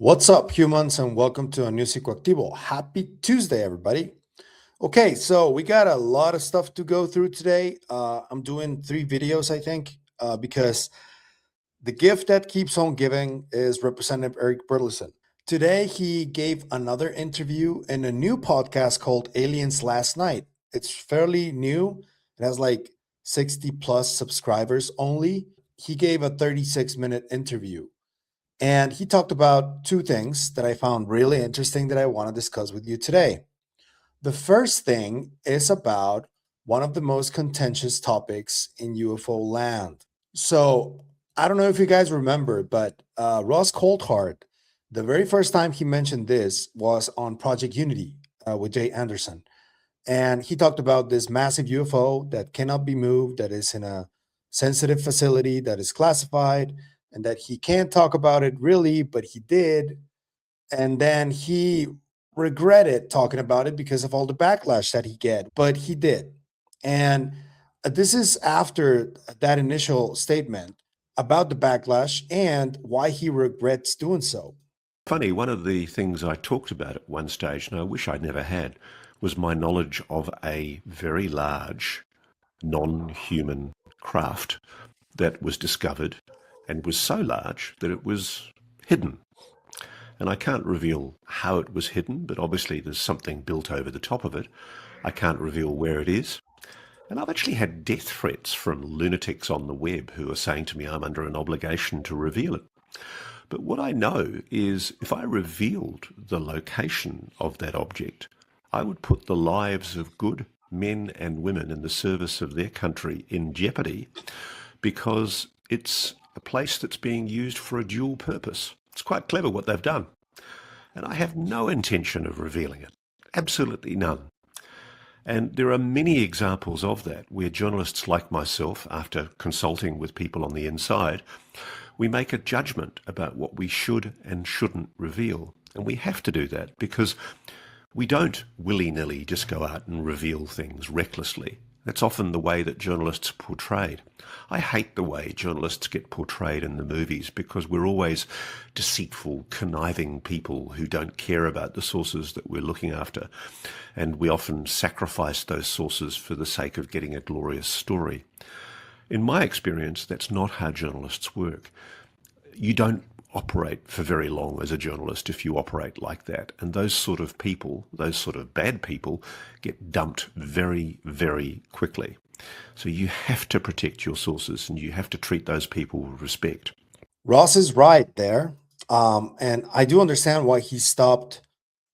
What's up, humans, and welcome to a new Psicoactivo. Happy Tuesday, everybody. Okay, so we got a lot of stuff to go through today. I'm doing 3 videos, I think, because the gift that keeps on giving is Representative Eric Burlison. Today, he gave another interview in a new podcast called Aliens Last Night. It's fairly new. It has like 60 plus subscribers only. He gave a 36-minute interview. And he talked about 2 things that I found really interesting that I want to discuss with you today. The first thing is about one of the most contentious topics in UFO land. So I don't know if you guys remember, but Ross Coulthart, the very first time he mentioned this was on Project Unity with Jay Anderson. And he talked about this massive UFO that cannot be moved, that is in a sensitive facility, that is classified, and that he can't talk about it really, but he did. And then he regretted talking about it because of all the backlash that he get, but he did. And this is after that initial statement about the backlash and why he regrets doing so. Funny, one of the things I talked about at one stage, and I wish I never had, was my knowledge of a very large non-human craft that was discovered and was so large that it was hidden. And I can't reveal how it was hidden, but obviously there's something built over the top of it. I can't reveal where it is. And I've actually had death threats from lunatics on the web who are saying to me I'm under an obligation to reveal it. But what I know is if I revealed the location of that object, I would put the lives of good men and women in the service of their country in jeopardy because it's a place that's being used for a dual purpose. It's quite clever what they've done. And I have no intention of revealing it. Absolutely none. And there are many examples of that where journalists like myself, after consulting with people on the inside, we make a judgment about what we should and shouldn't reveal. And we have to do that because we don't willy-nilly just go out and reveal things recklessly. That's often the way that journalists are portrayed. I hate the way journalists get portrayed in the movies because we're always deceitful, conniving people who don't care about the sources that we're looking after. And we often sacrifice those sources for the sake of getting a glorious story. In my experience, that's not how journalists work. You don't operate for very long as a journalist if you operate like that. And those sort of people, those sort of bad people, get dumped very, very quickly. So you have to protect your sources and you have to treat those people with respect. Ross is right there. And I do understand why he stopped.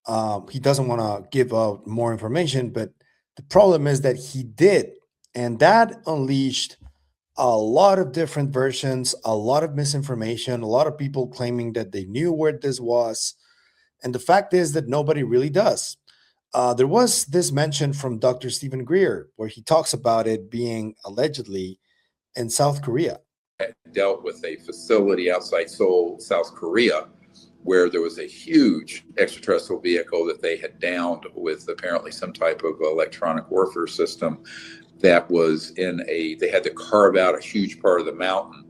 He doesn't want to give out more information, but the problem is that he did. And that unleashed a lot of different versions, a lot of misinformation, a lot of people claiming that they knew where this was. And the fact is that nobody really does. There was this mention from Dr. Stephen Greer where he talks about it being allegedly in South Korea. I dealt with a facility outside Seoul, South Korea, where there was a huge extraterrestrial vehicle that they had downed with apparently some type of electronic warfare system that was they had to carve out a huge part of the mountain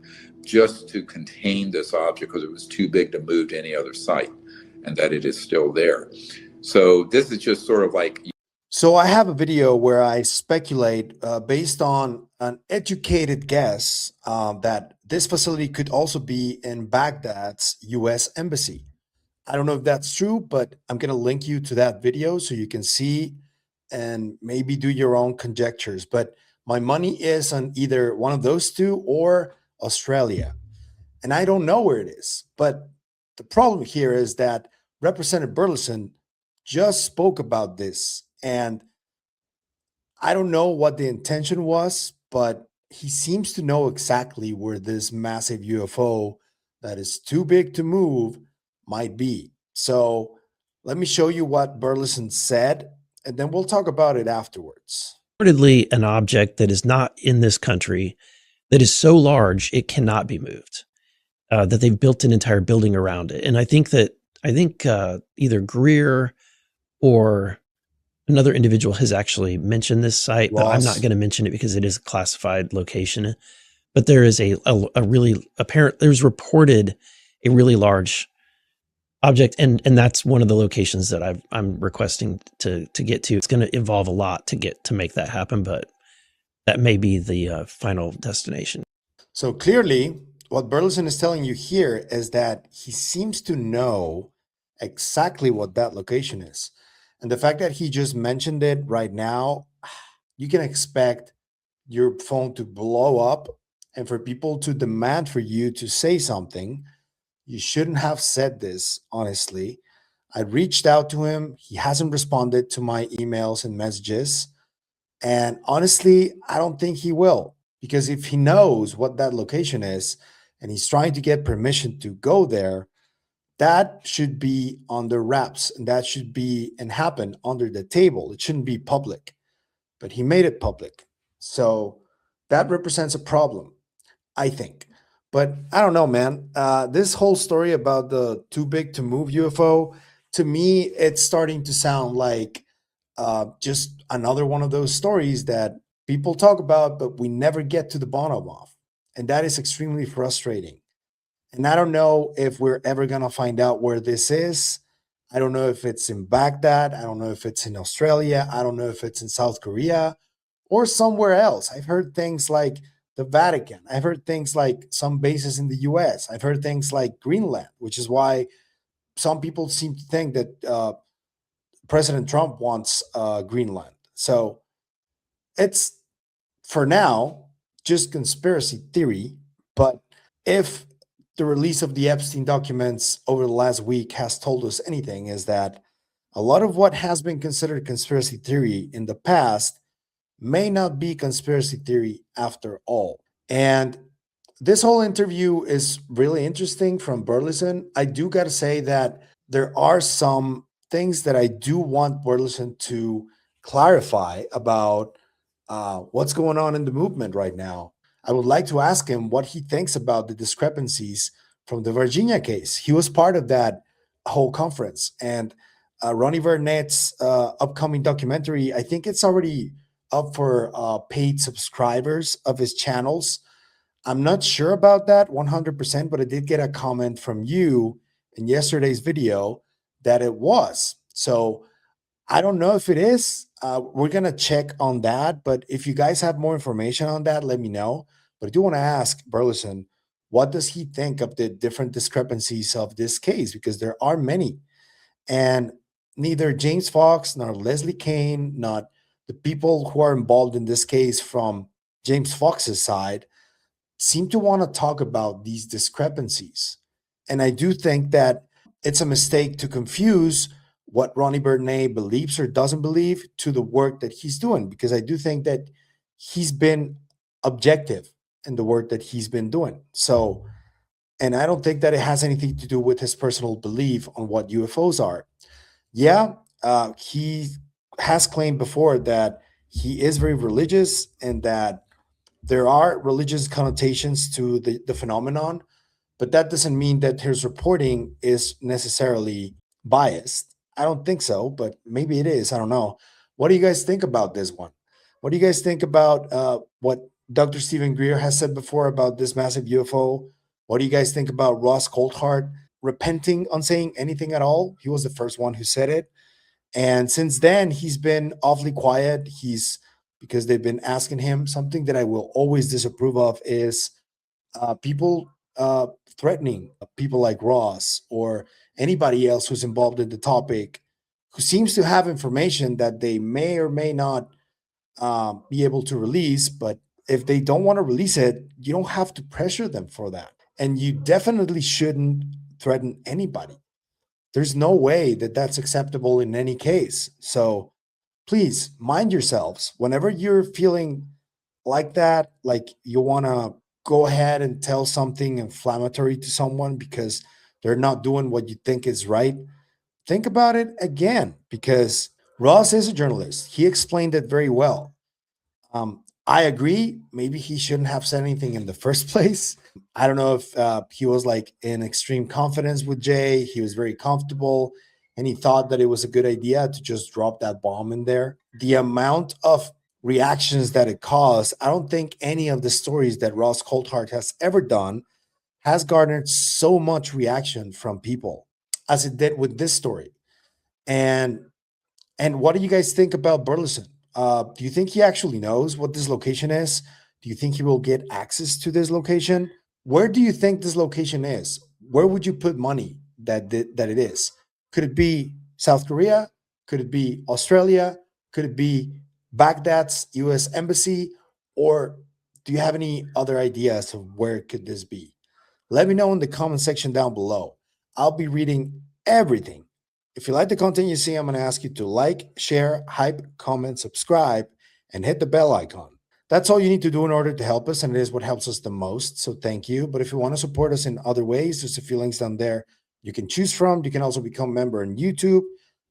just to contain this object because it was too big to move to any other site, and that it is still there. So this is just sort of like... So I have a video where I speculate based on an educated guess that this facility could also be in Baghdad's U.S. embassy. I don't know if that's true, but I'm going to link you to that video so you can see and maybe do your own conjectures. But my money is on either one of those two or Australia. And I don't know where it is. But the problem here is that Representative Burlison just spoke about this. And I don't know what the intention was, but he seems to know exactly where this massive UFO that is too big to move might be. So let me show you what Burlison said, and then we'll talk about it afterwards. Reportedly an object that is not in this country that is so large it cannot be moved, that they've built an entire building around it. And I think either Greer or another individual has actually mentioned this site, but I'm not going to mention it because it is a classified location. But there is there's reported a really large object, and that's one of the locations that I'm requesting to get to. It's going to involve a lot to make that happen, but that may be the final destination. So clearly, what Burlison is telling you here is that he seems to know exactly what that location is. And the fact that he just mentioned it right now, you can expect your phone to blow up and for people to demand for you to say something. You shouldn't have said this, honestly. I reached out to him. He hasn't responded to my emails and messages. And honestly, I don't think he will, because if he knows what that location is and he's trying to get permission to go there, that should be under wraps and that should be and happen under the table. It shouldn't be public, but he made it public. So that represents a problem, I think. But I don't know, man. This whole story about the too big to move UFO, to me, it's starting to sound like just another one of those stories that people talk about, but we never get to the bottom of. And that is extremely frustrating. And I don't know if we're ever going to find out where this is. I don't know if it's in Baghdad. I don't know if it's in Australia. I don't know if it's in South Korea or somewhere else. I've heard things like the Vatican. I've heard things like some bases in the US. I've heard things like Greenland, which is why some people seem to think that President Trump wants Greenland. So it's, for now, just conspiracy theory. But if the release of the Epstein documents over the last week has told us anything, is that a lot of what has been considered conspiracy theory in the past may not be conspiracy theory after all. And this whole interview is really interesting from Burlison. I do got to say that there are some things that I do want Burlison to clarify about what's going on in the movement right now. I would like to ask him what he thinks about the discrepancies from the Virginia case. He was part of that whole conference. And Ronnie Burnett's upcoming documentary, I think it's already up for paid subscribers of his channels. I'm not sure about that 100%, but I did get a comment from you in yesterday's video that it was. So I don't know if it is. We're going to check on that. But if you guys have more information on that, let me know. But I do want to ask Burlison, what does he think of the different discrepancies of this case? Because there are many. And neither James Fox nor Leslie Kane, not the people who are involved in this case from James Fox's side, seem to want to talk about these discrepancies. And I do think that it's a mistake to confuse what Ronnie Burnett believes or doesn't believe to the work that he's doing, because I do think that he's been objective in the work that he's been doing. So, and I don't think that it has anything to do with his personal belief on what UFOs are. Yeah, he has claimed before that he is very religious and that there are religious connotations to the phenomenon, but that doesn't mean that his reporting is necessarily biased. I don't think so, but maybe it is. I don't know. What do you guys think about this one? What do you guys think about what Dr. Stephen Greer has said before about this massive UFO? What do you guys think about Ross Coulthart repenting on saying anything at all? He was the first one who said it. And since then, he's been awfully quiet. Because they've been asking him. Something that I will always disapprove of is people threatening people like Ross or anybody else who's involved in the topic, who seems to have information that they may or may not be able to release. But if they don't want to release it, you don't have to pressure them for that. And you definitely shouldn't threaten anybody. There's no way that that's acceptable in any case. So please mind yourselves whenever you're feeling like that, like you want to go ahead and tell something inflammatory to someone because they're not doing what you think is right. Think about it again, because Ross is a journalist. He explained it very well. I agree. Maybe he shouldn't have said anything in the first place. I don't know if he was like in extreme confidence with Jay. He was very comfortable and he thought that it was a good idea to just drop that bomb in there. The amount of reactions that it caused, I don't think any of the stories that Ross Coulthart has ever done has garnered so much reaction from people. as it did with this story. And what do you guys think about Burlison? Do you think he actually knows what this location is? Do you think he will get access to this location? Where do you think this location is? Where would you put money that it is? Could it be South Korea? Could it be Australia? Could it be Baghdad's U.S. embassy? Or do you have any other ideas of where could this be? Let me know in the comment section down below. I'll be reading everything. If you like the content you see, I'm going to ask you to like, share, hype, comment, subscribe, and hit the bell icon. That's all you need to do in order to help us, and it is what helps us the most, so thank you. But if you want to support us in other ways, there's a few links down there you can choose from. You can also become a member on YouTube.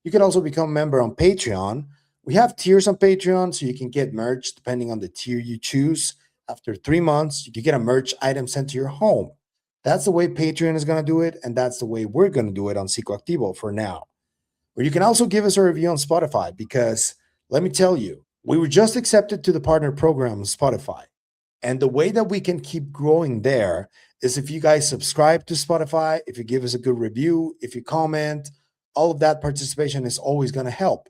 You can also become a member on Patreon. We have tiers on Patreon, so you can get merch depending on the tier you choose. After 3 months, you can get a merch item sent to your home. That's the way Patreon is going to do it, and that's the way we're going to do it on Psicoactivo for now. Or you can also give us a review on Spotify, because let me tell you, we were just accepted to the partner program on Spotify. And the way that we can keep growing there is if you guys subscribe to Spotify, if you give us a good review, if you comment, all of that participation is always going to help.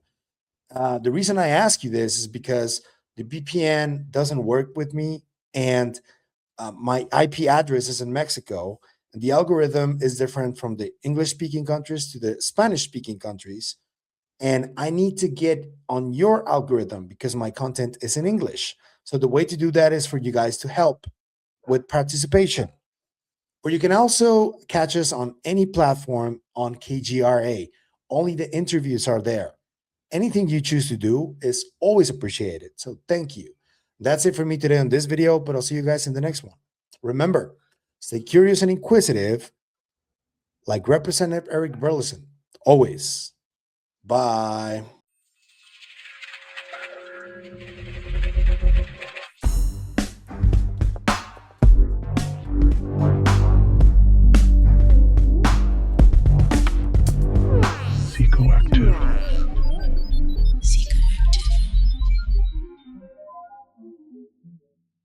The reason I ask you this is because the VPN doesn't work with me, and my IP address is in Mexico, and the algorithm is different from the English-speaking countries to the Spanish-speaking countries. And I need to get on your algorithm because my content is in English. So the way to do that is for you guys to help with participation. Or you can also catch us on any platform on KGRA. Only the interviews are there. Anything you choose to do is always appreciated. So thank you. That's it for me today on this video, but I'll see you guys in the next one. Remember, stay curious and inquisitive, like Representative Eric Burlison. Always. Bye.